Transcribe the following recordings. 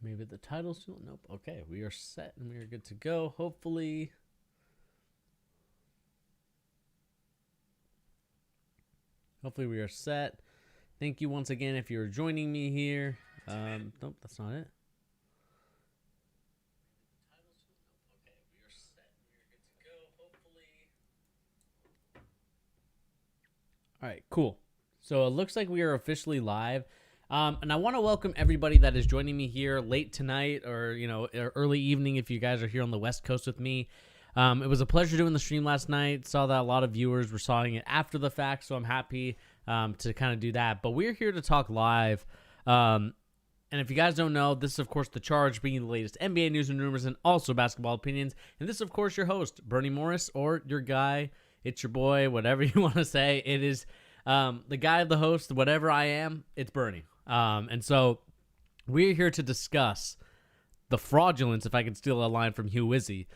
Maybe the title soon. Nope. Okay, we are set and we are good to go. Hopefully we are set. Thank you once again if you're joining me here. Nope, that's not it. Okay, we are set and we are good to go. Hopefully. All right, cool. So it looks like we are officially live. And I want to welcome everybody that is joining me here late tonight or, early evening if you guys are here on the West Coast with me. It was a pleasure doing the stream last night. Saw that a lot of viewers were seeing it after the fact, so I'm happy to kind of do that. But we're here to talk live. And if you guys don't know, this is, of course, The Charge, bringing the latest NBA news and rumors and also basketball opinions. And this is, of course, your host, Bernie Morris, or your guy. It's your boy, whatever you want to say. It is the guy, the host, whatever I am, it's Bernie. And so we're here to discuss the fraudulence, if I can steal a line from Hugh Wizzy.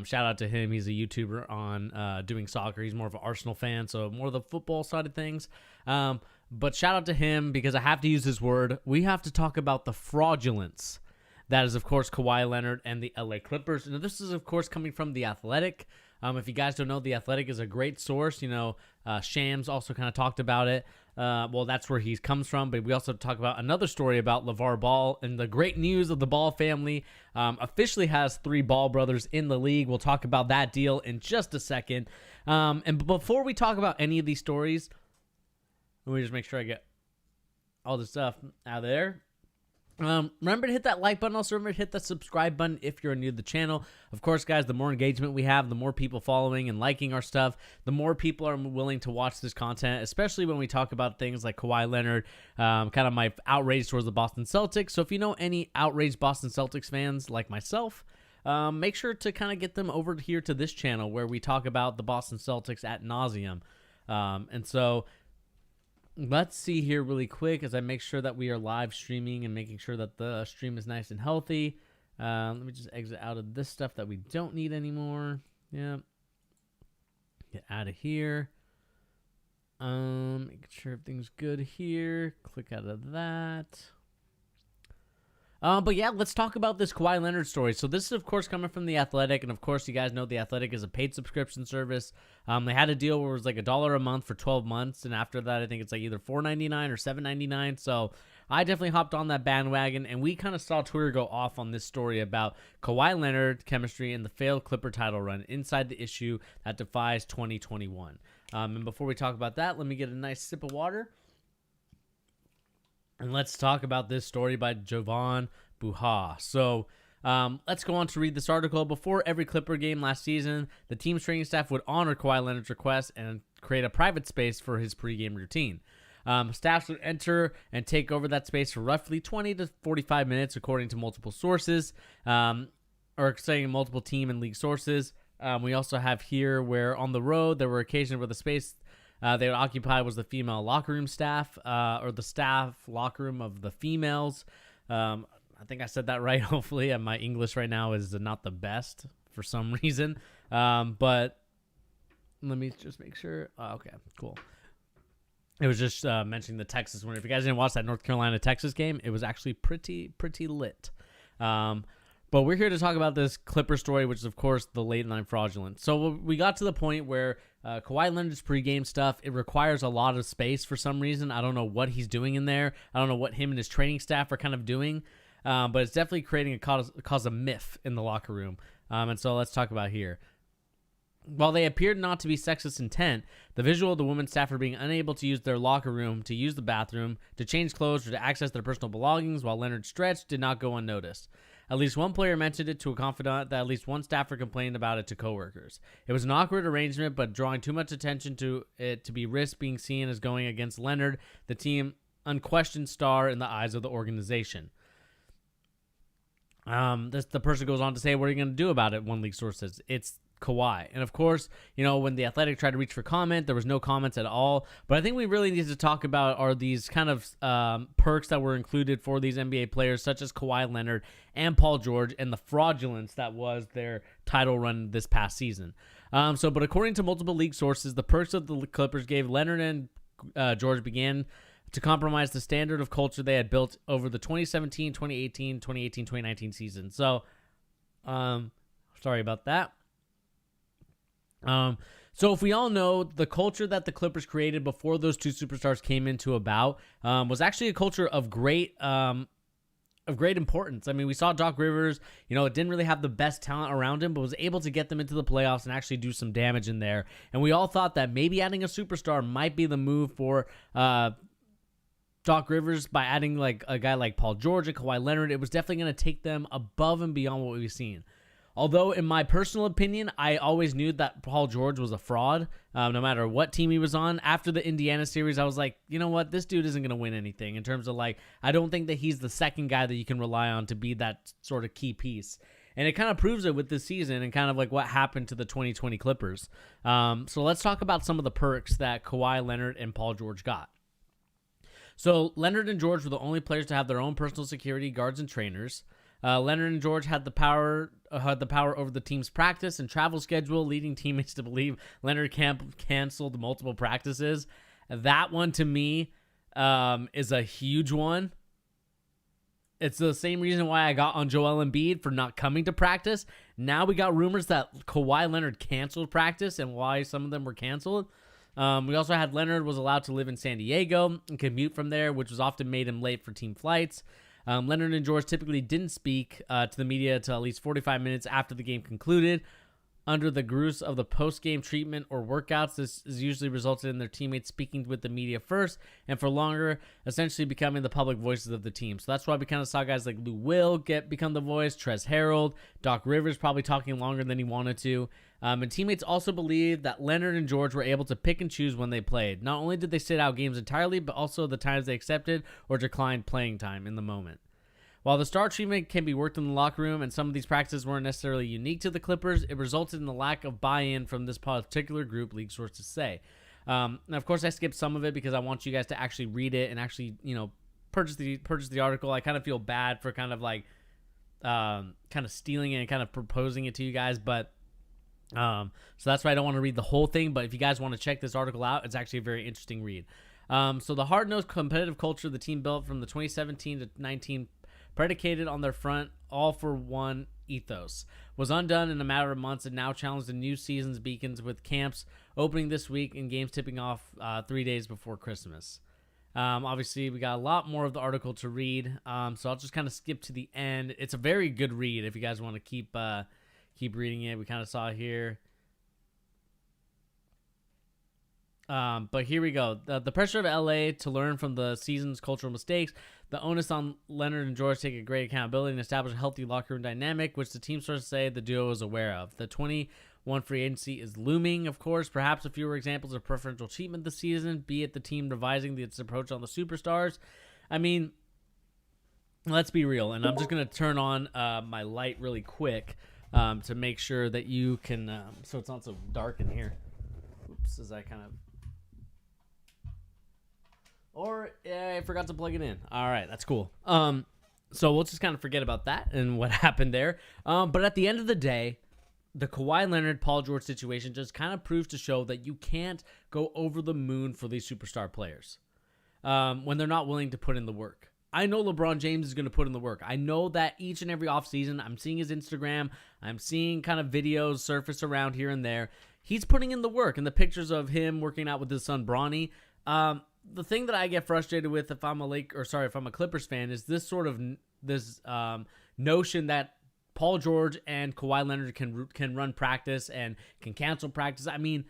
Shout out to him. He's a YouTuber on doing soccer. He's more of an Arsenal fan, so more of the football side of things. But shout out to him because I have to use his word. We have to talk about the fraudulence. That is, of course, Kawhi Leonard and the LA Clippers. And this is, of course, coming from The Athletic. If you guys don't know, The Athletic is a great source. Shams also kind of talked about it. Well, that's where he comes from. But we also talk about another story about LeVar Ball and the great news of the Ball family. Officially has 3 Ball brothers in the league. We'll talk about that deal in just a second. And before we talk about any of these stories, let me just make sure I get all this stuff out of there. Remember to hit that like button. Also, remember to hit that subscribe button if you're new to the channel. Of course, guys, the more engagement we have, the more people following and liking our stuff, the more people are willing to watch this content, especially when we talk about things like Kawhi Leonard, kind of my outrage towards the Boston Celtics. So if you know any outraged Boston Celtics fans like myself, make sure to kind of get them over here to this channel where we talk about the Boston Celtics ad nauseum. And so let's see here really quick as I make sure that we are live streaming and making sure that the stream is nice and healthy. Let me just exit out of this stuff that we don't need anymore. Yeah. Get out of here. Making sure everything's good here. Click out of that. But yeah, let's talk about this Kawhi Leonard story. So this is, of course, coming from The Athletic. And, of course, you guys know The Athletic is a paid subscription service. They had a deal where it was like $1 a month for 12 months. And after that, I think it's like either $4.99 or $7.99. So I definitely hopped on that bandwagon. And we kind of saw Twitter go off on this story about Kawhi Leonard chemistry and the failed Clipper title run inside the issue that defies 2021. And before we talk about that, let me get a nice sip of water. And let's talk about this story by Jovan Buha. So let's go on to read this article. Before every Clipper game last season, the team's training staff would honor Kawhi Leonard's request and create a private space for his pregame routine. Staffs would enter and take over that space for roughly 20 to 45 minutes, according to multiple sources, or saying multiple team and league sources. We also have here where on the road, there were occasions where the space they would occupy was the female locker room staff, or the staff locker room of the females. I think I said that right, hopefully. My English right now is not the best for some reason. But let me just make sure. Okay, cool. It was just mentioning the Texas winner. If you guys didn't watch that North Carolina-Texas game, it was actually pretty lit. But we're here to talk about this Clipper story, which is, of course, the late-night fraudulence. So we got to the point where Kawhi Leonard's pregame stuff, it requires a lot of space for some reason. I don't know what he's doing in there. I don't know what him and his training staff are kind of doing. But it's definitely creating a cause of myth in the locker room. And so let's talk about here. While they appeared not to be sexist intent, the visual of the women's staff being unable to use their locker room, to use the bathroom, to change clothes, or to access their personal belongings while Leonard stretched did not go unnoticed. At least one player mentioned it to a confidant that at least one staffer complained about it to coworkers. It was an awkward arrangement, but drawing too much attention to it to be risked being seen as going against Leonard, the team unquestioned star in the eyes of the organization. The person goes on to say, what are you going to do about it? One league source says, it's Kawhi. And of course, when the Athletic tried to reach for comment, there was no comments at all. But I think we really need to talk about are these kind of perks that were included for these NBA players, such as Kawhi Leonard and Paul George, and the fraudulence that was their title run this past season. But according to multiple league sources, the perks of the Clippers gave Leonard and George began to compromise the standard of culture they had built over the 2017, 2018, 2018, 2019 season. So, sorry about that. So if we all know, the culture that the Clippers created before those two superstars came into about was actually a culture of great importance. I mean, we saw Doc Rivers, it didn't really have the best talent around him, but was able to get them into the playoffs and actually do some damage in there. And we all thought that maybe adding a superstar might be the move for Doc Rivers by adding like a guy like Paul George and Kawhi Leonard. It was definitely going to take them above and beyond what we've seen. Although, in my personal opinion, I always knew that Paul George was a fraud, no matter what team he was on. After the Indiana series, I was like, you know what? This dude isn't going to win anything in terms of, I don't think that he's the second guy that you can rely on to be that sort of key piece. And it kind of proves it with this season and kind of like what happened to the 2020 Clippers. So let's talk about some of the perks that Kawhi Leonard and Paul George got. So Leonard and George were the only players to have their own personal security guards and trainers. Leonard and George had the power over the team's practice and travel schedule, leading teammates to believe Leonard canceled multiple practices. That one, to me, is a huge one. It's the same reason why I got on Joel Embiid for not coming to practice. Now we got rumors that Kawhi Leonard canceled practice and why some of them were canceled. We also had Leonard was allowed to live in San Diego and commute from there, which was often made him late for team flights. Leonard and George typically didn't speak to the media until at least 45 minutes after the game concluded. Under the gruise of the post-game treatment or workouts, this is usually resulted in their teammates speaking with the media first and for longer, essentially becoming the public voices of the team. So that's why we kind of saw guys like Lou Will become the voice, Trez Harold, Doc Rivers probably talking longer than he wanted to. And teammates also believed that Leonard and George were able to pick and choose when they played. Not only did they sit out games entirely, but also the times they accepted or declined playing time in the moment. While the star treatment can be worked in the locker room and some of these practices weren't necessarily unique to the Clippers, it resulted in the lack of buy-in from this particular group, league sources say. Now, of course, I skipped some of it because I want you guys to actually read it and actually, purchase the article. I kind of feel bad for kind of stealing it and kind of proposing it to you guys, but so that's why I don't want to read the whole thing. But if you guys want to check this article out, it's actually a very interesting read. So the hard-nosed competitive culture the team built from the 2017 to 19 predicated on their front all-for-one ethos, was undone in a matter of months and now challenged the new season's beacons with camps opening this week and games tipping off 3 days before Christmas. Obviously, we got a lot more of the article to read, so I'll just kind of skip to the end. It's a very good read if you guys want to keep reading it. We kind of saw here. But here we go. The pressure of LA to learn from the season's cultural mistakes, the onus on Leonard and George to take a great accountability and establish a healthy locker room dynamic, which the team sources say the duo is aware of. The 21 free agency is looming, of course. Perhaps a few examples of preferential treatment this season, be it the team revising its approach on the superstars. I mean, let's be real. And I'm just going to turn on my light really quick to make sure that you can, so it's not so dark in here. Oops, as I kind of... Or I forgot to plug it in. All right, that's cool. So we'll just kind of forget about that and what happened there. But at the end of the day, the Kawhi Leonard, Paul George situation just kind of proves to show that you can't go over the moon for these superstar players when they're not willing to put in the work. I know LeBron James is going to put in the work. I know that each and every offseason, I'm seeing his Instagram. I'm seeing kind of videos surface around here and there. He's putting in the work, and the pictures of him working out with his son Bronny. The thing that I get frustrated with if I'm a Clippers fan is this sort of notion that Paul George and Kawhi Leonard can run practice and can cancel practice. I mean,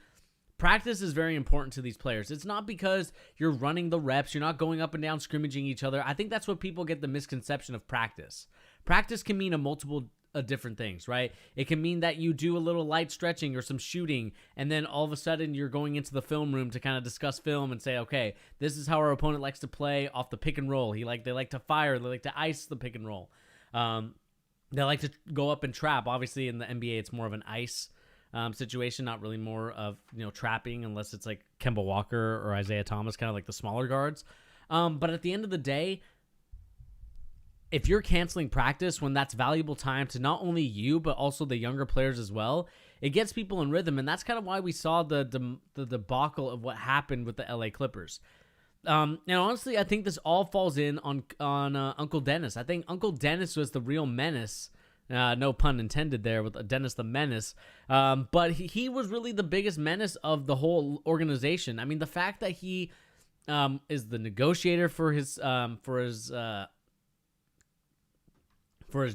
practice is very important to these players. It's not because you're running the reps, you're not going up and down scrimmaging each other. I think that's what people get the misconception of practice. Practice can mean a multiple different things, right? It can mean that you do a little light stretching or some shooting, and then all of a sudden you're going into the film room to kind of discuss film and say, okay, this is how our opponent likes to play off the pick and roll. They like to fire, they like to ice the pick and roll. They like to go up and trap. Obviously in the NBA it's more of an ice situation, not really more of trapping, unless it's like Kemba Walker or Isaiah Thomas, kind of like the smaller guards. But at the end of the day, if you're canceling practice when that's valuable time to not only you, but also the younger players as well, it gets people in rhythm. And that's kind of why we saw the debacle of what happened with the LA Clippers. And honestly, I think this all falls in on Uncle Dennis. I think Uncle Dennis was the real menace. No pun intended there with Dennis the Menace. But he was really the biggest menace of the whole organization. I mean, the fact that he is the negotiator for his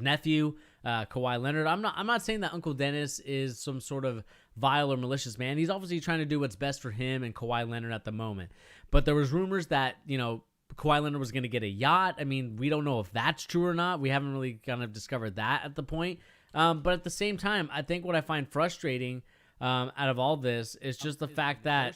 nephew, Kawhi Leonard. I'm not saying that Uncle Dennis is some sort of vile or malicious man. He's obviously trying to do what's best for him and Kawhi Leonard at the moment. But there was rumors that, Kawhi Leonard was going to get a yacht. I mean, we don't know if that's true or not. We haven't really kind of discovered that at the point. But at the same time, I think what I find frustrating out of all this is just the fact that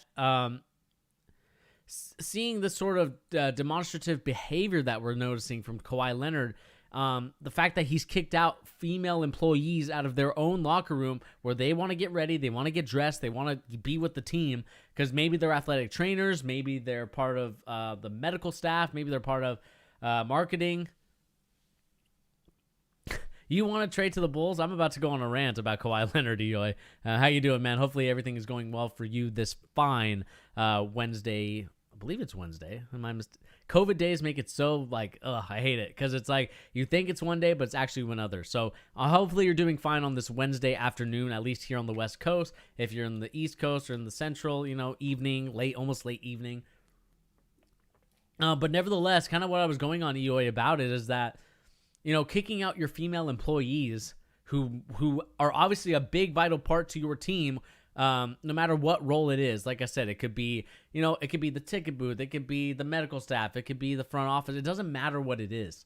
seeing the sort of demonstrative behavior that we're noticing from Kawhi Leonard, the fact that he's kicked out female employees out of their own locker room where they want to get ready, they want to get dressed, they want to be with the team because maybe they're athletic trainers, maybe they're part of the medical staff, maybe they're part of marketing. You want to trade to the Bulls? I'm about to go on a rant about Kawhi Leonard, Eloy. How you doing, man? Hopefully everything is going well for you this fine Wednesday. I believe it's Wednesday. COVID days make it so I hate it because it's like you think it's one day, but it's actually one other. So hopefully you're doing fine on this Wednesday afternoon, at least here on the West Coast. If you're in the East Coast or in the Central, evening, almost late evening. But nevertheless, kind of what I was going on, EOA, about it is that, kicking out your female employees who are obviously a big vital part to your team. No matter what role it is, like I said, it could be, it could be the ticket booth, it could be the medical staff, it could be the front office. It doesn't matter what it is.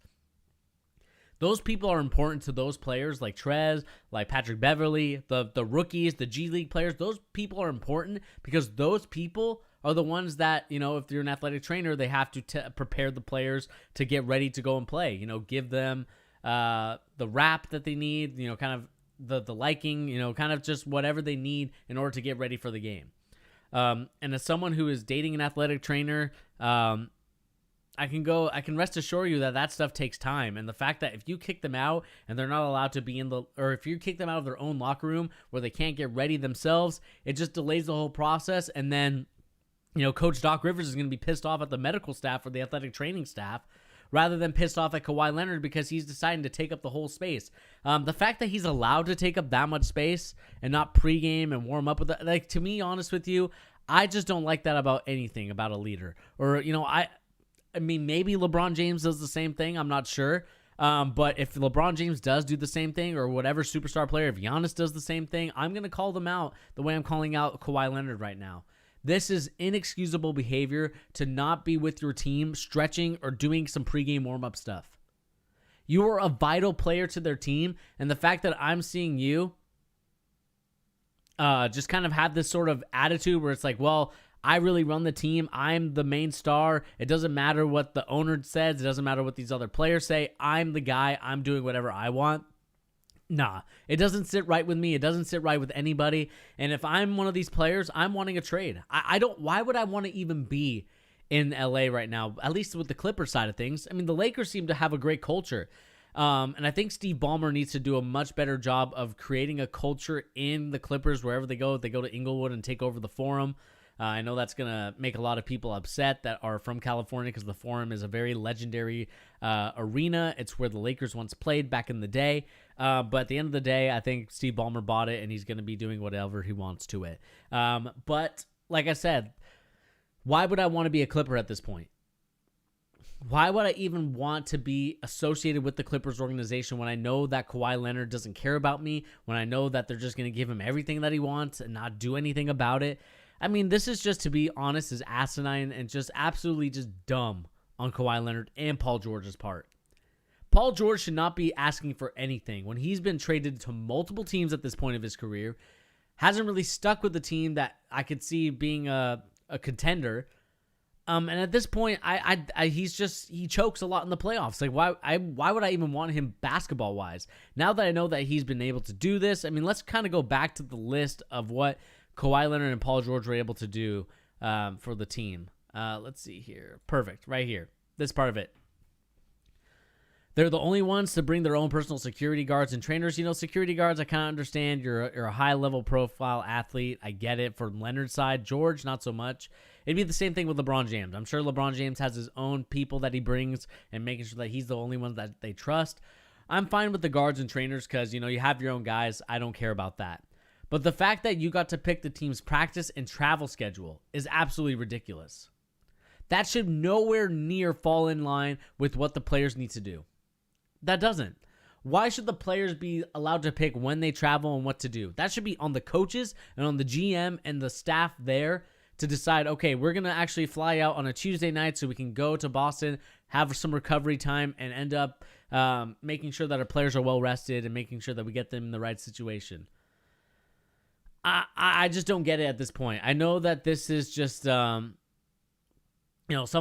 Those people are important to those players like Trez, like Patrick Beverly, the rookies, the G League players. Those people are important because those people are the ones that, if you're an athletic trainer, they have to prepare the players to get ready to go and play, give them the rap that they need, kind of the liking, kind of just whatever they need in order to get ready for the game. And as someone who is dating an athletic trainer, I can rest assure you that stuff takes time. And the fact that if you kick them out and they're not allowed to be or if you kick them out of their own locker room where they can't get ready themselves, it just delays the whole process. And then, Coach Doc Rivers is going to be pissed off at the medical staff or the athletic training staff rather than pissed off at Kawhi Leonard because he's deciding to take up the whole space. The fact that he's allowed to take up that much space and not pregame and warm up with it, to me, honest with you, I just don't like that about anything about a leader. Or, I mean, maybe LeBron James does the same thing. I'm not sure. But if LeBron James does do the same thing or whatever superstar player, if Giannis does the same thing, I'm going to call them out the way I'm calling out Kawhi Leonard right now. This is inexcusable behavior to not be with your team, stretching or doing some pregame warm-up stuff. You are a vital player to their team, and the fact that I'm seeing you just kind of have this sort of attitude where it's like, well, I really run the team. I'm the main star. It doesn't matter what the owner says. It doesn't matter what these other players say. I'm the guy. I'm doing whatever I want. Nah, it doesn't sit right with me. It doesn't sit right with anybody. And if I'm one of these players, I'm wanting a trade. Why would I want to even be in LA right now, at least with the Clippers side of things? I mean, the Lakers seem to have a great culture. And I think Steve Ballmer needs to do a much better job of creating a culture in the Clippers wherever they go. If they go to Inglewood and take over the Forum. I know that's going to make a lot of people upset that are from California because the Forum is a very legendary arena. It's where the Lakers once played back in the day. But at the end of the day, I think Steve Ballmer bought it, and he's going to be doing whatever he wants to it. But like I said, why would I want to be a Clipper at this point? Why would I even want to be associated with the Clippers organization when I know that Kawhi Leonard doesn't care about me, when I know that they're just going to give him everything that he wants and not do anything about it? I mean, this is just, to be honest, is asinine and just absolutely just dumb on Kawhi Leonard and Paul George's part. Paul George should not be asking for anything when he's been traded to multiple teams at this point of his career, hasn't really stuck with the team that I could see being a contender. And at this point, he chokes a lot in the playoffs. Like, why would I even want him basketball wise? Now that I know that he's been able to do this, I mean, let's kind of go back to the list of what Kawhi Leonard and Paul George were able to do for the team. Let's see here. Perfect. Right here. This part of it. They're the only ones to bring their own personal security guards and trainers. Security guards, I kind of understand. You're a high-level profile athlete. I get it. For Leonard's side, George, not so much. It'd be the same thing with LeBron James. I'm sure LeBron James has his own people that he brings and making sure that he's the only one that they trust. I'm fine with the guards and trainers because, you have your own guys. I don't care about that. But the fact that you got to pick the team's practice and travel schedule is absolutely ridiculous. That should nowhere near fall in line with what the players need to do. That doesn't. Why should the players be allowed to pick when they travel and what to do? That should be on the coaches and on the GM and the staff there to decide, okay, we're going to actually fly out on a Tuesday night so we can go to Boston, have some recovery time, and end up making sure that our players are well rested and making sure that we get them in the right situation. I just don't get it at this point. I know that this is just... some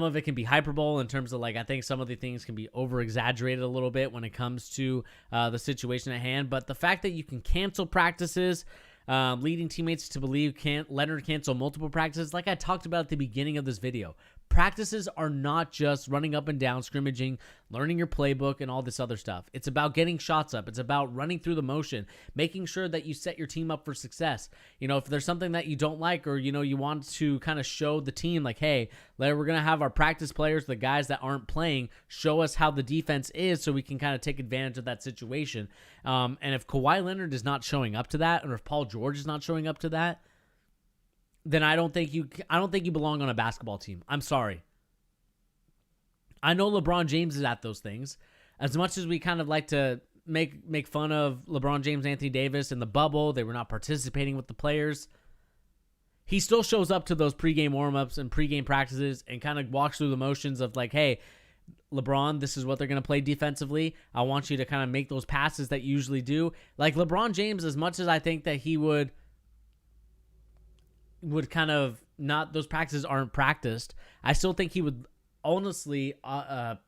of it can be hyperbole in terms of I think some of the things can be over exaggerated a little bit when it comes to the situation at hand. But the fact that you can cancel practices, leading teammates to believe Leonard cancel multiple practices, like I talked about at the beginning of this video. Practices are not just running up and down, scrimmaging, learning your playbook, and all this other stuff. It's about getting shots up. It's about running through the motion, making sure that you set your team up for success. If there's something that you don't like or, you want to kind of show the team hey, we're going to have our practice players, the guys that aren't playing, show us how the defense is so we can kind of take advantage of that situation. And if Kawhi Leonard is not showing up to that, or if Paul George is not showing up to that, then I don't think you belong on a basketball team. I'm sorry. I know LeBron James is at those things. As much as we kind of like to make fun of LeBron James, Anthony Davis in the bubble, they were not participating with the players. He still shows up to those pregame warm-ups and pregame practices and kind of walks through the motions of hey, LeBron, this is what they're going to play defensively. I want you to kind of make those passes that you usually do. LeBron James, as much as I think that he would kind of not, those practices aren't practiced, I still think he would honestly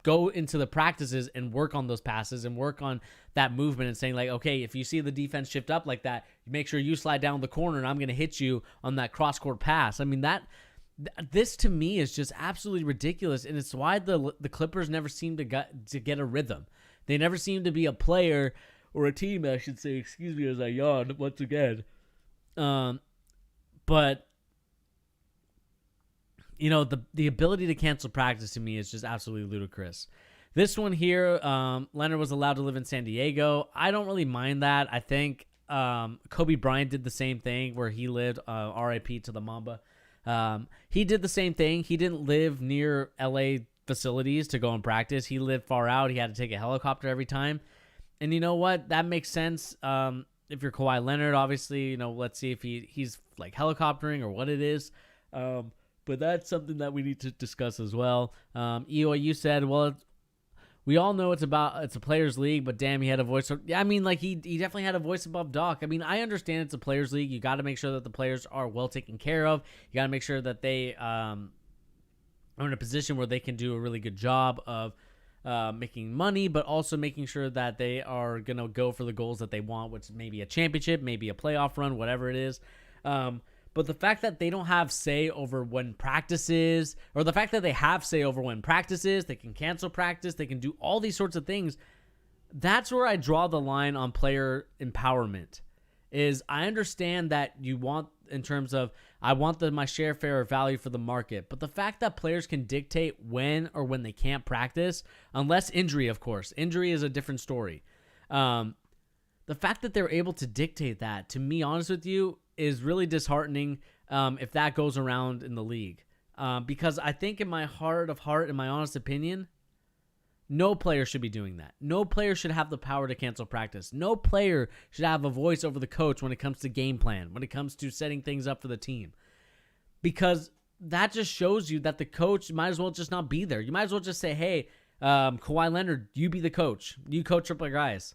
go into the practices and work on those passes and work on that movement and saying okay, if you see the defense shift up like that, make sure you slide down the corner and I'm going to hit you on that cross-court pass. I mean, this to me is just absolutely ridiculous, and it's why the Clippers never seem to get a rhythm. They never seem to be a player, or a team, I should say, excuse me as I yawn once again. But the ability to cancel practice to me is just absolutely ludicrous. This one here, Leonard was allowed to live in San Diego. I don't really mind that. I think Kobe Bryant did the same thing where he lived, RIP to the Mamba. He did the same thing. He didn't live near LA facilities to go and practice. He lived far out. He had to take a helicopter every time. And you know what? That makes sense. If you're Kawhi Leonard, obviously, let's see if he's helicoptering or what it is. But that's something that we need to discuss as well. Eoy, you said, well, we all know it's a players' league, but damn, he had a voice. I mean, he definitely had a voice above Doc. I mean, I understand it's a players' league. You got to make sure that the players are well taken care of. You got to make sure that they are in a position where they can do a really good job of making money, but also making sure that they are going to go for the goals that they want, which may be a championship, maybe a playoff run, whatever it is. But the fact that they don't have say over when practices, or the fact that they have say over when practices, they can cancel practice, they can do all these sorts of things, that's where I draw the line on player empowerment. Is I understand that you want, in terms of, I want my share, fair, or value for the market. But the fact that players can dictate when or when they can't practice, unless injury, of course. Injury is a different story. The fact that they're able to dictate that, to me, honest with you, is really disheartening if that goes around in the league. Because I think in my heart of heart, in my honest opinion, no player should be doing that. No player should have the power to cancel practice. No player should have a voice over the coach when it comes to game plan, when it comes to setting things up for the team. Because that just shows you that the coach might as well just not be there. You might as well just say, hey, Kawhi Leonard, you be the coach. You coach up our guys.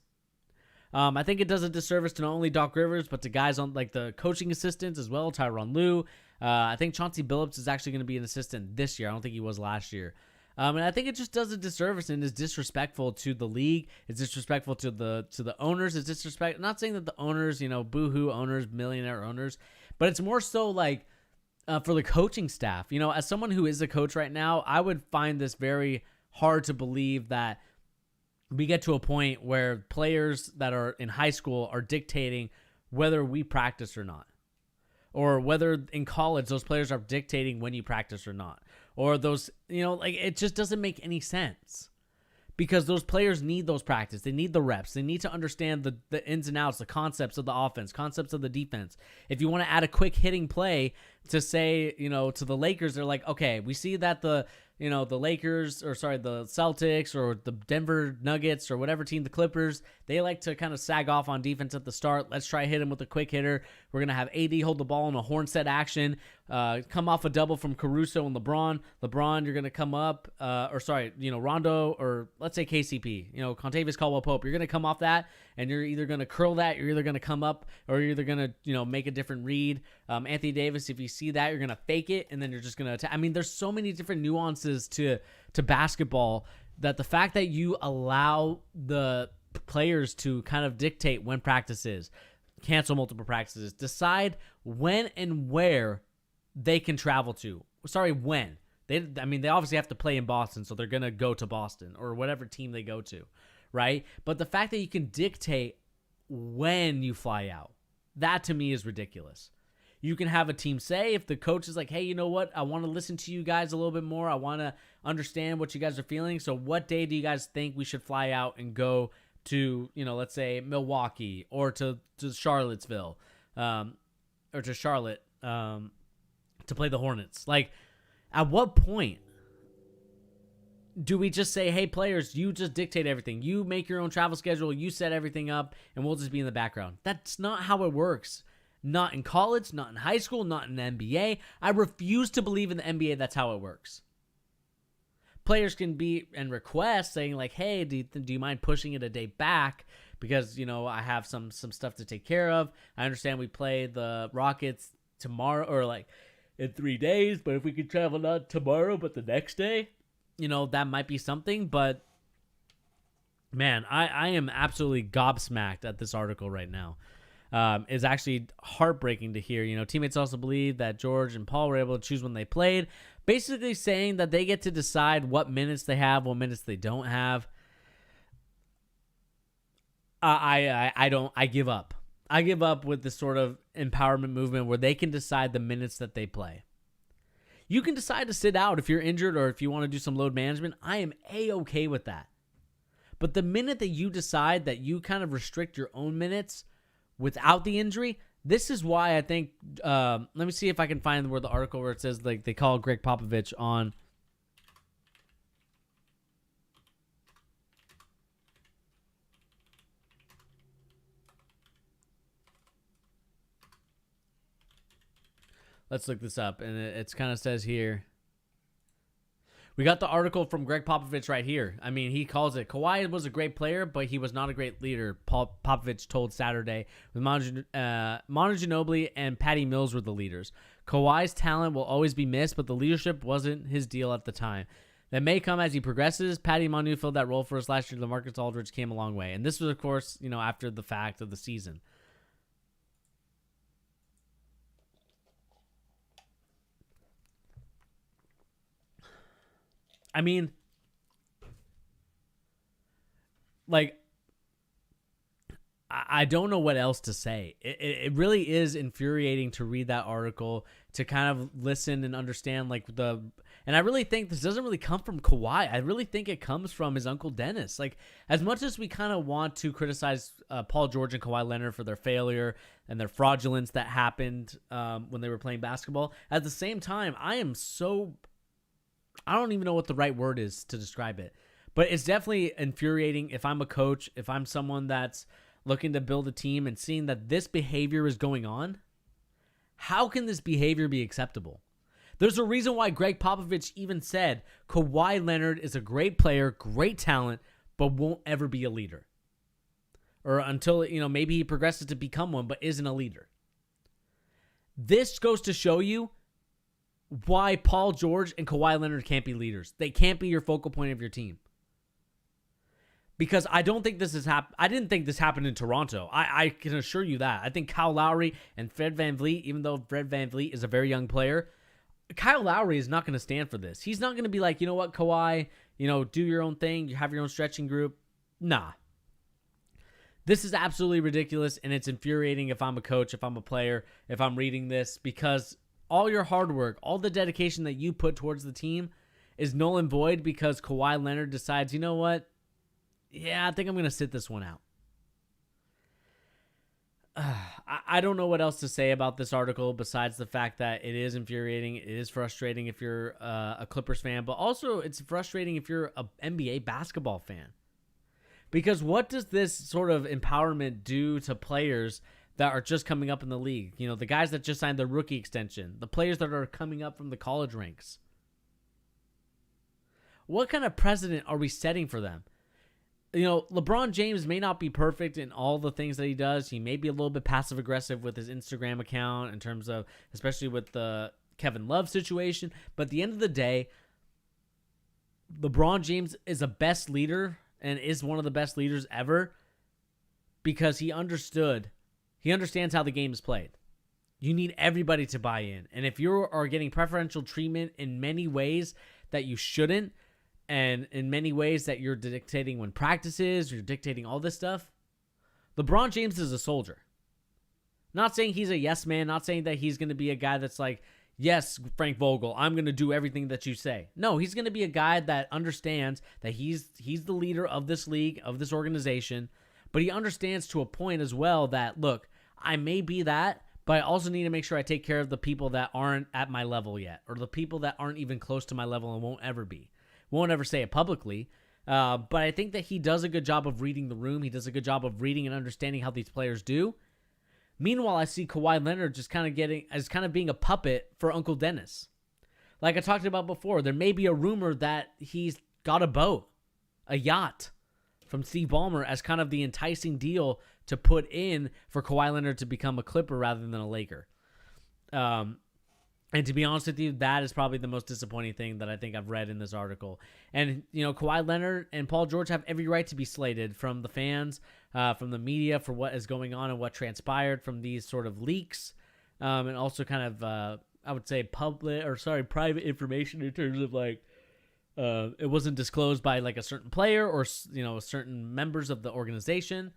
I think it does a disservice to not only Doc Rivers, but to guys on the coaching assistants as well, Tyronn Lue. I think Chauncey Billups is actually going to be an assistant this year. I don't think he was last year. And I think it just does a disservice and is disrespectful to the league. It's disrespectful to the owners. It's disrespectful. Not saying that the owners, boohoo owners, millionaire owners, but it's more so for the coaching staff. As someone who is a coach right now, I would find this very hard to believe that we get to a point where players that are in high school are dictating whether we practice or not. or whether in college those players are dictating when you practice or not, or those, like it just doesn't make any sense. Because those players need those practice. They need the reps. They need to understand the ins and outs, the concepts of the offense, concepts of the defense. If you want to add a quick hitting play to say, to the Lakers, they're like, okay, we see that the Lakers, the Celtics or the Denver Nuggets or whatever team, the Clippers, they like to kind of sag off on defense at the start. Let's try hit him with a quick hitter. We're going to have AD hold the ball in a horn set action, come off a double from Caruso and LeBron. LeBron, you're going to come up, Rondo, or let's say KCP, Contavious Caldwell-Pope. You're going to come off that, and you're either going to curl that, you're either going to come up, or you're either going to, make a different read. Anthony Davis, if you see that, you're going to fake it, and then you're just going to attack. I mean, there's so many different nuances to basketball that the fact that you allow the players to kind of dictate when practice is, cancel multiple practices, decide when and where they can travel to. When. They obviously have to play in Boston, so they're going to go to Boston or whatever team they go to, right? But the fact that you can dictate when you fly out, that to me is ridiculous. You can have a team say, if the coach is like, hey, you know what? I want to listen to you guys a little bit more. I want to understand what you guys are feeling. So what day do you guys think we should fly out and go to, let's say Milwaukee or to Charlottesville, or to Charlotte, to play the Hornets? Like, at what point do we just say, hey, players, you just dictate everything. You make your own travel schedule. You set everything up, and we'll just be in the background. That's not how it works. Not in college, not in high school, not in the NBA. I refuse to believe in the NBA that's how it works. Players can be and request saying like, hey, do you mind pushing it a day back? Because, I have some stuff to take care of. I understand we play the Rockets tomorrow or like in 3 days, but if we could travel not tomorrow, but the next day, that might be something. But man, I am absolutely gobsmacked at this article right now. Is actually heartbreaking to hear. Teammates also believe that George and Paul were able to choose when they played, basically saying that they get to decide what minutes they have, what minutes they don't have. I give up. I give up with this sort of empowerment movement where they can decide the minutes that they play. You can decide to sit out if you're injured or if you want to do some load management. I am A-okay with that. But the minute that you decide that you kind of restrict your own minutes without the injury, this is why I think, let me see if I can find where the article where it says like they call Greg Popovich on. Let's look this up, and it kind of says here. We got the article from Greg Popovich right here. I mean, he calls it, Kawhi was a great player, but he was not a great leader, Popovich told Saturday. With Manu Ginobili and Patty Mills were the leaders. Kawhi's talent will always be missed, but the leadership wasn't his deal at the time. That may come as he progresses. Patty Manu filled that role for us last year. LaMarcus Aldridge came a long way. And this was, of course, after the fact of the season. I mean, like, I don't know what else to say. It really is infuriating to read that article, to kind of listen and understand, and I really think this doesn't really come from Kawhi. I really think it comes from his uncle Dennis. Like, as much as we kind of want to criticize Paul George and Kawhi Leonard for their failure and their fraudulence that happened when they were playing basketball, at the same time, I don't even know what the right word is to describe it, but it's definitely infuriating if I'm a coach, if I'm someone that's looking to build a team and seeing that this behavior is going on. How can this behavior be acceptable? There's a reason why Greg Popovich even said Kawhi Leonard is a great player, great talent, but won't ever be a leader. Or until, maybe he progresses to become one, but isn't a leader. This goes to show you why Paul George and Kawhi Leonard can't be leaders. They can't be your focal point of your team. Because I don't think this has happened. I didn't think this happened in Toronto. I can assure you that. I think Kyle Lowry and Fred VanVleet, even though Fred VanVleet is a very young player, Kyle Lowry is not going to stand for this. He's not going to be like, you know what, Kawhi, do your own thing. You have your own stretching group. Nah. This is absolutely ridiculous, and it's infuriating if I'm a coach, if I'm a player, if I'm reading this, because all your hard work, all the dedication that you put towards the team is null and void because Kawhi Leonard decides, you know what? Yeah, I think I'm going to sit this one out. I don't know what else to say about this article besides the fact that it is infuriating. It is frustrating if you're a Clippers fan, but also it's frustrating if you're an NBA basketball fan. Because what does this sort of empowerment do to players that are just coming up in the league? You know, the guys that just signed their rookie extension, the players that are coming up from the college ranks. What kind of precedent are we setting for them? You know, LeBron James may not be perfect in all the things that he does. He may be a little bit passive aggressive with his Instagram account in terms of, especially with the Kevin Love situation. But at the end of the day, LeBron James is a best leader and is one of the best leaders ever because he understands how the game is played. You need everybody to buy in. And if you are getting preferential treatment in many ways that you shouldn't, and in many ways that you're dictating when practices, you're dictating all this stuff, LeBron James is a soldier. Not saying he's a yes man, not saying that he's going to be a guy that's like, yes, Frank Vogel, I'm going to do everything that you say. No, he's going to be a guy that understands that he's the leader of this league, of this organization, but he understands to a point as well that, look, I may be that, but I also need to make sure I take care of the people that aren't at my level yet, or the people that aren't even close to my level and won't ever be. Won't ever say it publicly, but I think that he does a good job of reading the room. He does a good job of reading and understanding how these players do. Meanwhile, I see Kawhi Leonard just kind of being a puppet for Uncle Dennis. Like I talked about before, there may be a rumor that he's got a boat, a yacht from Steve Ballmer as kind of the enticing deal to put in for Kawhi Leonard to become a Clipper rather than a Laker. And to be honest with you, that is probably the most disappointing thing that I think I've read in this article. And, you know, Kawhi Leonard and Paul George have every right to be slated from the fans, from the media for what is going on and what transpired from these sort of leaks. And also kind of, I would say private information in terms of like, it wasn't disclosed by like a certain player or, you know, certain members of the organization.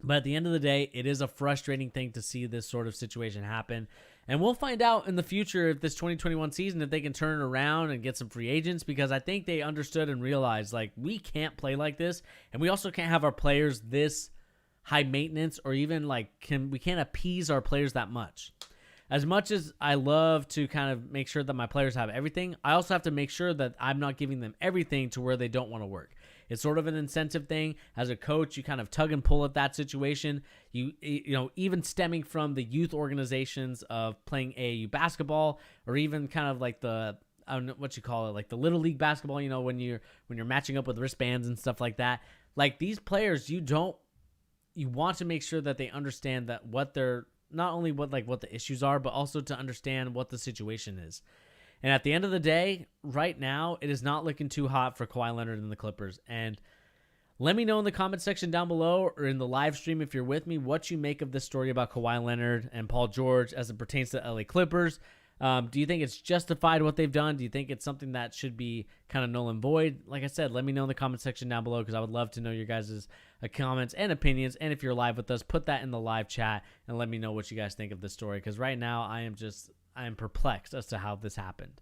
But at the end of the day, it is a frustrating thing to see this sort of situation happen. And we'll find out in the future if this 2021 season, if they can turn it around and get some free agents, because I think they understood and realized, like, we can't play like this. And we also can't have our players this high maintenance, or even like, we can't appease our players that much. As much as I love to kind of make sure that my players have everything, I also have to make sure that I'm not giving them everything to where they don't want to work. It's sort of an incentive thing. As a coach, you kind of tug and pull at that situation. You know, even stemming from the youth organizations of playing AAU basketball, or even kind of like the, I don't know what you call it, like the little league basketball, you know, when you're matching up with wristbands and stuff like that. Like these players, you want to make sure that they understand that what they're, not only what the issues are, but also to understand what the situation is. And at the end of the day, right now, it is not looking too hot for Kawhi Leonard and the Clippers. And let me know in the comment section down below or in the live stream if you're with me what you make of this story about Kawhi Leonard and Paul George as it pertains to the LA Clippers. Do you think it's justified what they've done? Do you think it's something that should be kind of null and void? Like I said, let me know in the comment section down below because I would love to know your guys' comments and opinions. And if you're live with us, put that in the live chat and let me know what you guys think of this story, because right now I am perplexed as to how this happened.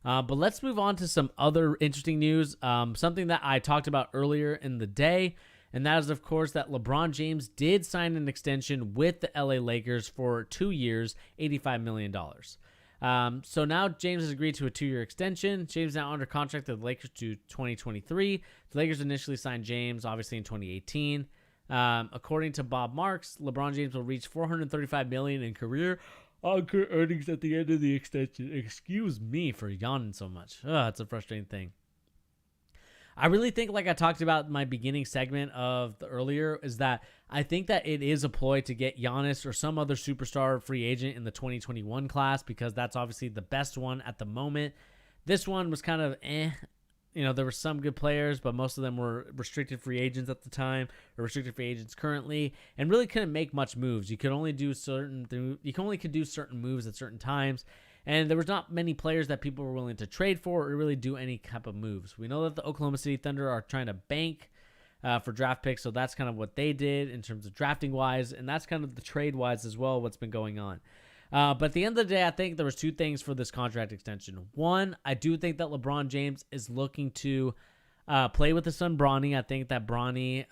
But let's move on to some other interesting news. Something that I talked about earlier in the day, and that is, of course, that LeBron James did sign an extension with the LA Lakers for 2 years, $85 million. So now James has agreed to a 2-year extension. James now under contract with the Lakers to 2023. The Lakers initially signed James, obviously, in 2018. According to Bob Marks, LeBron James will reach $435 million in career on-career earnings at the end of the extension. Excuse me for yawning so much. It's a frustrating thing. I really think, like I talked about in my beginning segment of the earlier, is that I think that it is a ploy to get Giannis or some other superstar free agent in the 2021 class, because that's obviously the best one at the moment. This one was kind of You know, there were some good players, but most of them were restricted free agents at the time, or restricted free agents currently, and really couldn't make much moves. You could only do certain moves at certain times, and there was not many players that people were willing to trade for or really do any type of moves. We know that the Oklahoma City Thunder are trying to bank for draft picks. So that's kind of what they did in terms of drafting wise, and that's kind of the trade wise as well, what's been going on. But at the end of the day, I think there was two things for this contract extension. One, I do think that LeBron James is looking to play with his son Bronny. I think that Bronny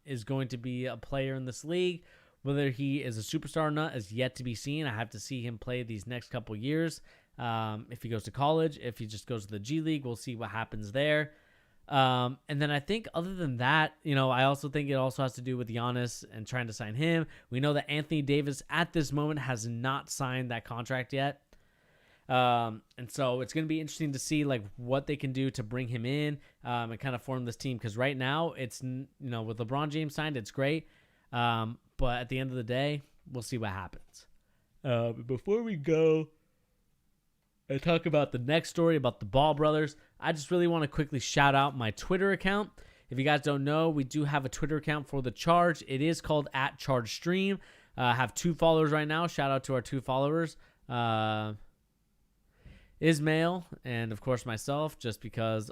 is going to be a player in this league. Whether he is a superstar or not is yet to be seen. I have to see him play these next couple years. If he goes to college, if he just goes to the G League, we'll see what happens there. And then I think other than that, I also think it also has to do with Giannis and trying to sign him. We know that Anthony Davis at this moment has not signed that contract yet. And so it's going to be interesting to see like what they can do to bring him in and kind of form this team. Because right now it's, with LeBron James signed, it's great. But at the end of the day, we'll see what happens. Before we go and talk about the next story about the Ball brothers, I just really want to quickly shout out my Twitter account. If you guys don't know, we do have a Twitter account for the Charge. It is called @ChargeStream. I have 2 followers right now. Shout out to our 2 followers. Ismail and of course myself, just because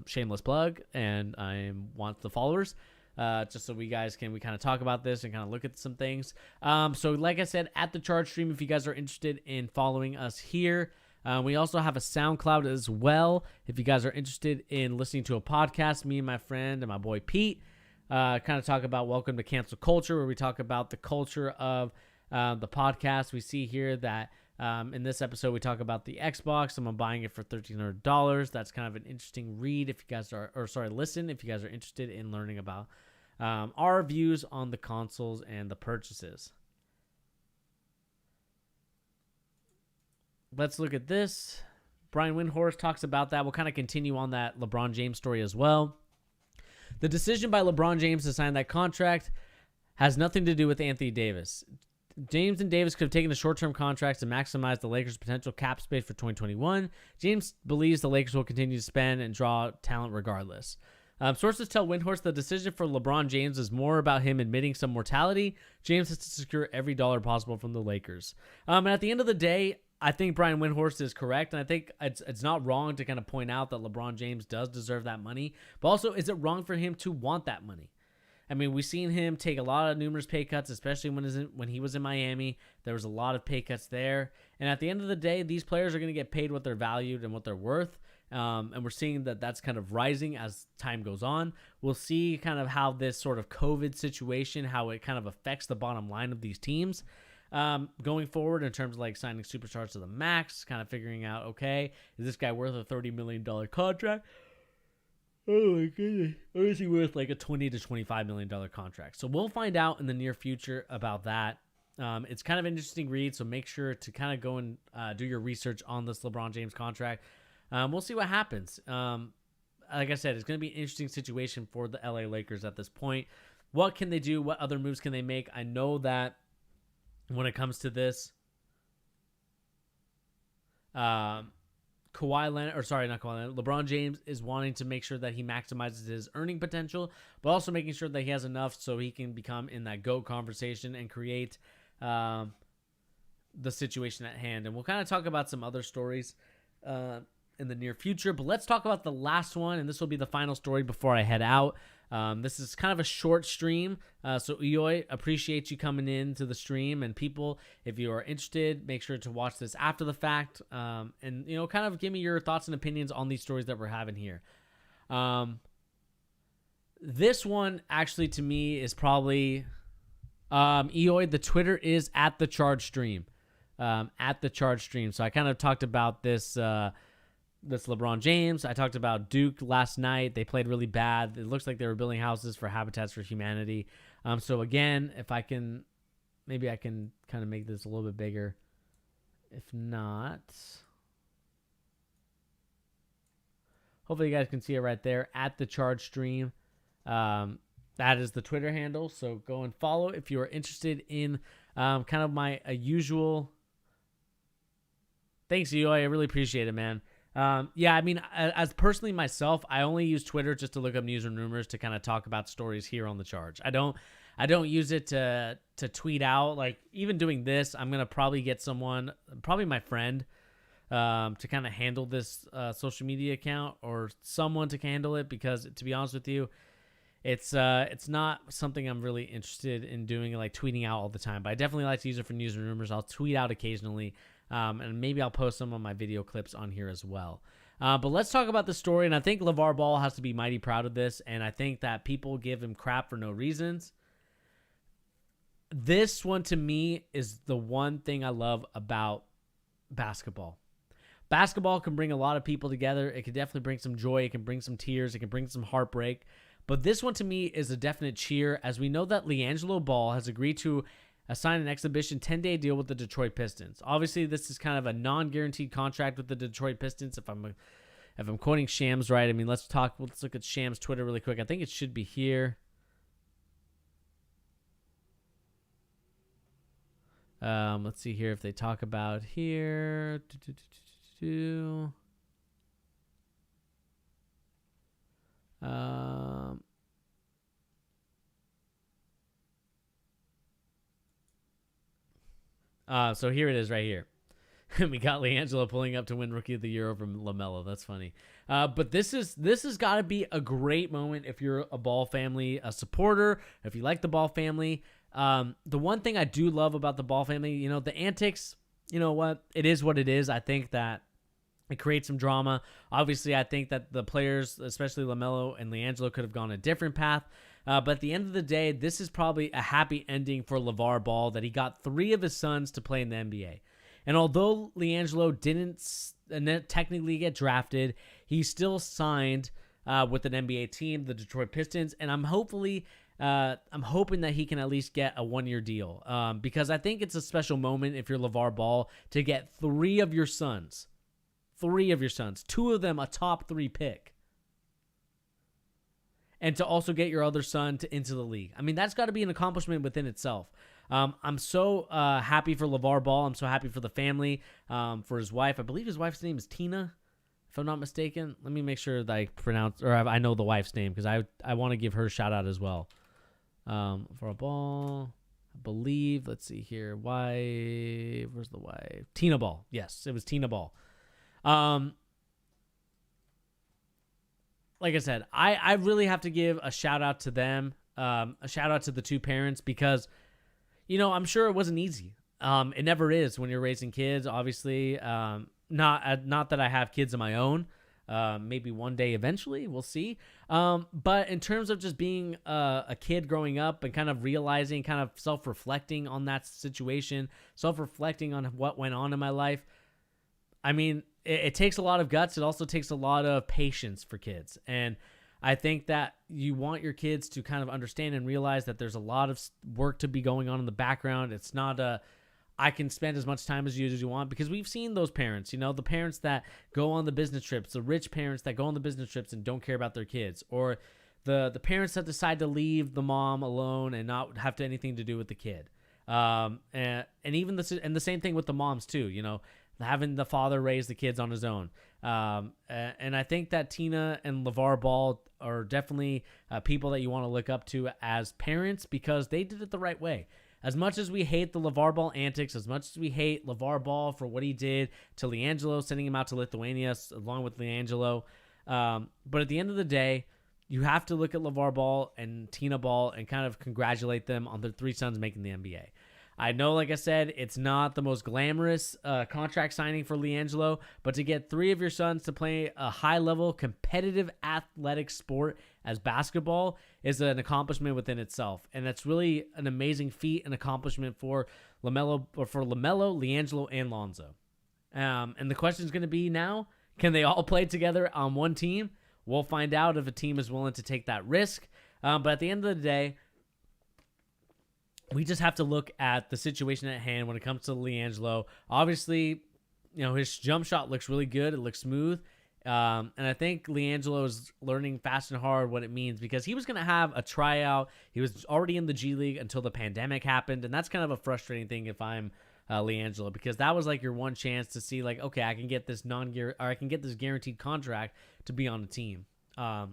shameless plug, and I want the followers. Just so we kind of talk about this and kind of look at some things. So like I said, at the Charge Stream, if you guys are interested in following us here, we also have a SoundCloud as well. If you guys are interested in listening to a podcast, me and my friend and my boy Pete kind of talk about Welcome to Cancel Culture, where we talk about the culture of the podcast. We see here that in this episode, we talk about the Xbox. Someone buying it for $1,300. That's kind of an interesting read if you guys listen if you guys are interested in learning about our views on the consoles and the purchases. Let's look at this. Brian Windhorst talks about that. We'll kind of continue on that LeBron James story as well. The decision by LeBron James to sign that contract has nothing to do with Anthony Davis. James and Davis could have taken the short-term contracts to maximize the Lakers' potential cap space for 2021. James believes the Lakers will continue to spend and draw talent regardless. Sources tell Windhorst the decision for LeBron James is more about him admitting some mortality. James has to secure every dollar possible from the Lakers. And at the end of the day, I think Brian Windhorst is correct, and I think it's not wrong to kind of point out that LeBron James does deserve that money. But also, is it wrong for him to want that money? I mean, we've seen him take a lot of numerous pay cuts, especially when he was in Miami. There was a lot of pay cuts there. And at the end of the day, these players are going to get paid what they're valued and what they're worth. And we're seeing that that's kind of rising as time goes on. We'll see kind of how this sort of COVID situation, how it kind of affects the bottom line of these teams going forward in terms of like signing superstars to the max, kind of figuring out, okay, is this guy worth a $30 million contract? Oh my goodness. Or is he worth like a $20 to $25 million contract? So we'll find out in the near future about that. It's kind of an interesting read, so make sure to kind of go and do your research on this LeBron James contract. We'll see what happens. Like I said, it's going to be an interesting situation for the LA Lakers at this point. What can they do? What other moves can they make? I know that when it comes to this, LeBron James is wanting to make sure that he maximizes his earning potential, but also making sure that he has enough so he can become in that GOAT conversation and create the situation at hand. And we'll kind of talk about some other stories in the near future, but let's talk about the last one, and this will be the final story before I head out. This is kind of a short stream, so Eoy, appreciate you coming into the stream, and people, if you are interested, make sure to watch this after the fact, and kind of give me your thoughts and opinions on these stories that we're having here. This one actually to me is probably Eoy. The Twitter is @TheChargeStream, @TheChargeStream. So I kind of talked about this. This LeBron James. I talked about Duke last night. They played really bad. It looks like they were building houses for Habitats for Humanity. So again, if I can, maybe I can kind of make this a little bit bigger. If not, hopefully you guys can see it right there @TheChargeStream. That is the Twitter handle. So go and follow if you are interested in kind of my usual. Thanks, Eoy. I really appreciate it, man. Yeah, I mean, as personally myself, I only use Twitter just to look up news and rumors to kind of talk about stories here on the Charge. I don't use it to tweet out. Like even doing this, I'm gonna probably get someone, probably my friend, to kind of handle this social media account, or someone to handle it, because to be honest with you, It's not something I'm really interested in doing, like tweeting out all the time. But I definitely like to use it for news and rumors. I'll tweet out occasionally, and maybe I'll post some of my video clips on here as well. But let's talk about the story, and I think LeVar Ball has to be mighty proud of this, and I think that people give him crap for no reasons. This one, to me, is the one thing I love about basketball. Basketball can bring a lot of people together. It can definitely bring some joy. It can bring some tears. It can bring some heartbreak. But this one, to me, is a definite cheer, as we know that LiAngelo Ball has agreed to sign an exhibition 10-day deal with the Detroit Pistons. Obviously, this is kind of a non-guaranteed contract with the Detroit Pistons. If I'm quoting Shams right, I mean, let's look at Shams' Twitter really quick. I think it should be here. Let's see here if they talk about here. So here it is right here. We got LiAngelo pulling up to win Rookie of the Year over LaMelo. That's funny. But this has got to be a great moment if you're a Ball family, a supporter, if you like the Ball family. The one thing I do love about the Ball family, the antics, you know what? It is what it is. I think that it creates some drama. Obviously, I think that the players, especially LaMelo and LiAngelo, could have gone a different path. But at the end of the day, this is probably a happy ending for LeVar Ball, that he got 3 of his sons to play in the NBA. And although LiAngelo didn't technically get drafted, he still signed with an NBA team, the Detroit Pistons. And I'm hoping that he can at least get a 1-year deal, because I think it's a special moment if you're LeVar Ball to get 3 of your sons, 2 of them a top 3 pick, and to also get your other son into the league. I mean, that's got to be an accomplishment within itself. I'm so happy for LeVar Ball. I'm so happy for the family, for his wife. I believe his wife's name is Tina, if I'm not mistaken. Let me make sure that I know the wife's name, because I want to give her a shout out as well. For a Ball, I believe. Let's see here. Where's the wife? Tina Ball. Yes, it was Tina Ball. Like I said, I really have to give a shout out to them, a shout out to the 2 parents, because, I'm sure it wasn't easy. It never is when you're raising kids, obviously. Not that I have kids of my own. Maybe one day eventually, we'll see. But in terms of just being a kid growing up and kind of realizing, kind of self-reflecting on that situation, self-reflecting on what went on in my life, I mean, it takes a lot of guts. It also takes a lot of patience for kids. And I think that you want your kids to kind of understand and realize that there's a lot of work to be going on in the background. It's not I can spend as much time as you want, because we've seen those parents, the parents that go on the business trips, the rich parents that go on the business trips and don't care about their kids, or the parents that decide to leave the mom alone and not have anything to do with the kid. And even the same thing with the moms too, having the father raise the kids on his own. And I think that Tina and LeVar Ball are definitely people that you want to look up to as parents, because they did it the right way. As much as we hate the LeVar Ball antics, as much as we hate LeVar Ball for what he did to LiAngelo, sending him out to Lithuania along with LiAngelo, but at the end of the day, you have to look at LeVar Ball and Tina Ball and kind of congratulate them on their 3 sons making the NBA. I know, like I said, it's not the most glamorous contract signing for LiAngelo, but to get 3 of your sons to play a high-level competitive athletic sport as basketball is an accomplishment within itself. And that's really an amazing feat and accomplishment for LaMelo, LiAngelo, and Lonzo. And the question is going to be now, can they all play together on one team? We'll find out if a team is willing to take that risk. But at the end of the day, we just have to look at the situation at hand when it comes to LiAngelo. Obviously, his jump shot looks really good. It looks smooth. And I think LiAngelo is learning fast and hard what it means, because he was going to have a tryout. He was already in the G League until the pandemic happened. And that's kind of a frustrating thing if I'm LiAngelo, because that was like your one chance to see, like, okay, I can get this guaranteed contract to be on the team. But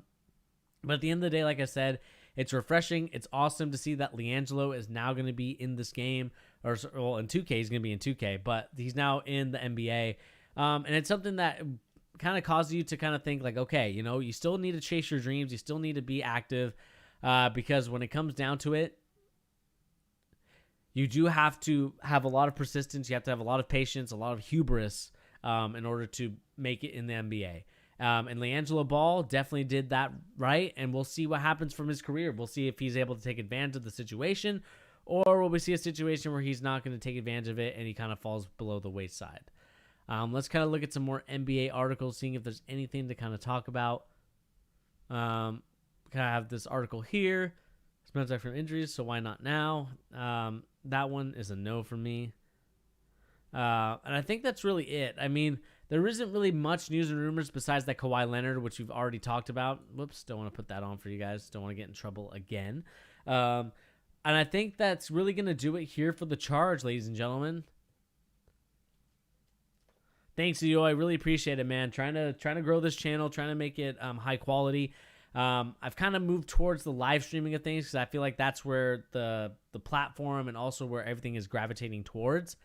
at the end of the day, like I said, it's refreshing. It's awesome to see that LiAngelo is now going to be in this game, or in 2K, he's going to be in 2K, but he's now in the NBA. And it's something that kind of causes you to kind of think like, okay, you still need to chase your dreams. You still need to be active. because when it comes down to it, you do have to have a lot of persistence. You have to have a lot of patience, a lot of hubris in order to make it in the NBA. And LiAngelo Ball definitely did that right, and we'll see what happens from his career. We'll see if he's able to take advantage of the situation, or will we see a situation where he's not going to take advantage of it and he kind of falls below the wayside. Let's kind of look at some more NBA articles, seeing if there's anything to kind of talk about. Kind of have this article here. Bounce back from injuries, so why not now? That one is a no for me. And I think that's really it. I mean, there isn't really much news and rumors besides that Kawhi Leonard, which we've already talked about. Whoops, don't want to put that on for you guys. Don't want to get in trouble again. And I think that's really going to do it here for the charge, ladies and gentlemen. Thanks, Yo. I really appreciate it, man. Trying to grow this channel, trying to make it high quality. I've kind of moved towards the live streaming of things because I feel like that's where the platform and also where everything is gravitating towards.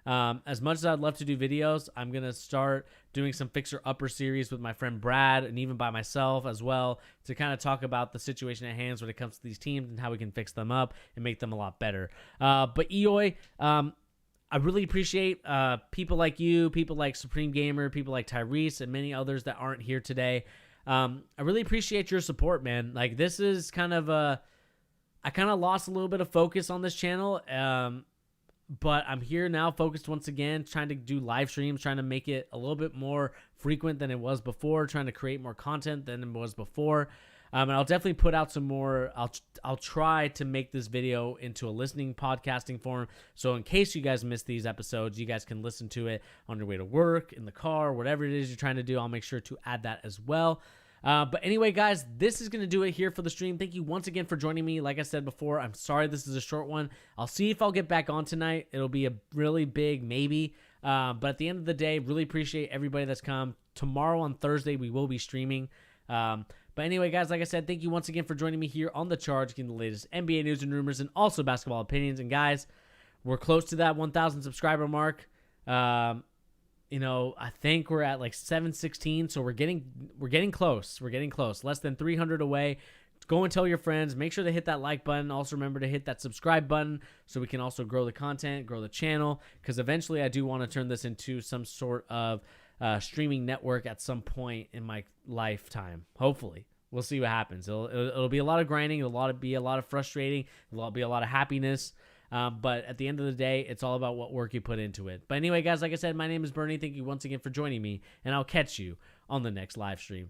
As much as I'd love to do videos, I'm going to start doing some fixer-upper series with my friend Brad and even by myself as well to kind of talk about the situation at hand when it comes to these teams and how we can fix them up and make them a lot better. But Eoy, I really appreciate people like you, people like Supreme Gamer, people like Tyrese, and many others that aren't here today. I really appreciate your support, man. Like, this is kind of I kind of lost a little bit of focus on this channel, but I'm here now, focused once again, trying to do live streams, trying to make it a little bit more frequent than it was before, trying to create more content than it was before. And I'll definitely put out some more. I'll try to make this video into a listening podcasting form. So in case you guys miss these episodes, you guys can listen to it on your way to work, in the car, whatever it is you're trying to do. I'll make sure to add that as well. But anyway, guys, this is going to do it here for the stream. Thank you once again for joining me. Like I said before, I'm sorry this is a short one. I'll see if I'll get back on tonight. It'll be a really big maybe. But at the end of the day, really appreciate everybody that's come. Tomorrow on Thursday, we will be streaming. But anyway, guys, like I said, thank you once again for joining me here on The Charge, getting the latest NBA news and rumors and also basketball opinions. And guys, we're close to that 1,000 subscriber mark. You know, I think we're at like 716, so we're getting close. We're getting close. Less than 300 away. Go and tell your friends. Make sure to hit that like button. Also remember to hit that subscribe button so we can also grow the content, grow the channel, because eventually I do want to turn this into some sort of streaming network at some point in my lifetime. Hopefully. We'll see what happens. It'll be a lot of grinding. It'll be a lot of frustrating. It'll be a lot of happiness. But at the end of the day, it's all about what work you put into it. But anyway, guys, like I said, my name is Bernie. Thank you once again for joining me, and I'll catch you on the next live stream.